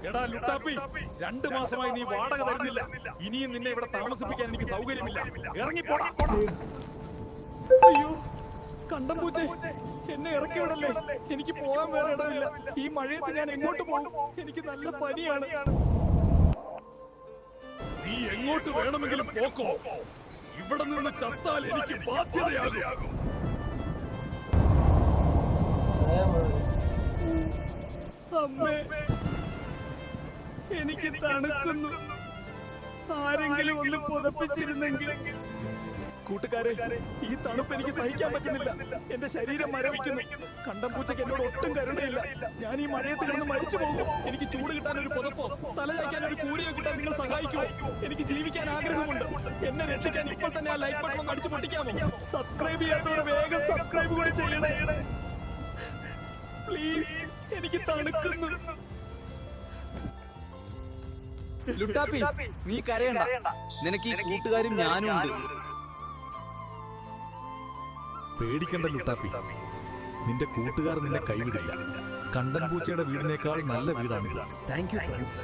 എടാ ലുട്ടാപ്പി, 2 മാസമായി നീ വാടക തരുന്നില്ല. ഇനിയും നിന്നെ ഇവിടെ താമസിപ്പിക്കാൻ എനിക്ക് സൗകര്യമില്ല. ഇറങ്ങിപ്പോടാ. അയ്യോ കണ്ടം പൂച്ചേ, എന്നെ ഇറക്കി വിടല്ലേ. എനിക്ക് പോകാൻ വേറെ ഇടമില്ല. ഈ മഴയത്ത് ഞാൻ എങ്ങോട്ട് പോകും? എനിക്ക് നല്ല പനിയാണ്. നീ എങ്ങോട്ട് വേണമെങ്കിലും പോക്കോ. ഇവിടെ നിന്ന് ചത്താൽ എനിക്ക് ബാധ്യതയാകും. അമ്മേ, എനിക്ക് തണുക്കുന്നു. ആരെങ്കിലും ഒന്ന് പുതപ്പിച്ചിരുന്നെങ്കിൽ. കൂട്ടുകാരെ, ഈ തണുപ്പ് എനിക്ക് സഹിക്കാൻ പറ്റുന്നില്ല. എന്റെ ശരീരം മരവിക്കുന്നു. കണ്ടം പൂച്ചയ്ക്ക് എന്നോട് ഒട്ടും കരുണയില്ല. ഞാൻ ഈ മഴയത്ത് കിടന്ന് മരിച്ചു പോകും. എനിക്ക് ചൂട് കിട്ടാൻ ഒരു പുതപ്പോ തല ചായ്ക്കാൻ ഒരു കൂരിയോ കിട്ടാൻ നിങ്ങൾ സഹായിക്കുമോ? എനിക്ക് ജീവിക്കാൻ ആഗ്രഹമുണ്ട്. എന്നെ രക്ഷിക്കാൻ ഇപ്പോൾ തന്നെ ആ ലൈക്ക് ബട്ടൺ ഒന്ന് അടിച്ചു പൊട്ടിക്കാമോ? സബ്സ്ക്രൈബ് ചെയ്യാത്തവർ വേഗം സബ്സ്ക്രൈബ് കൂടി ചെയ്യണേ പ്ലീസ്. എനിക്ക് തണുക്കുന്നു. ലുട്ടാപ്പി, നീ കരയണ്ട. നിനക്ക് ഈ കൂട്ടുകാരും ഞാനും ഉണ്ട്. പേടിക്കണ്ട ലുട്ടാപ്പി, നിന്റെ കൂട്ടുകാർ നിന്നെ കൈവിടില്ല. കണ്ടൻ പൂച്ചയുടെ വീടിനേക്കാൾ നല്ല വീടാണിത്. Thank you friends.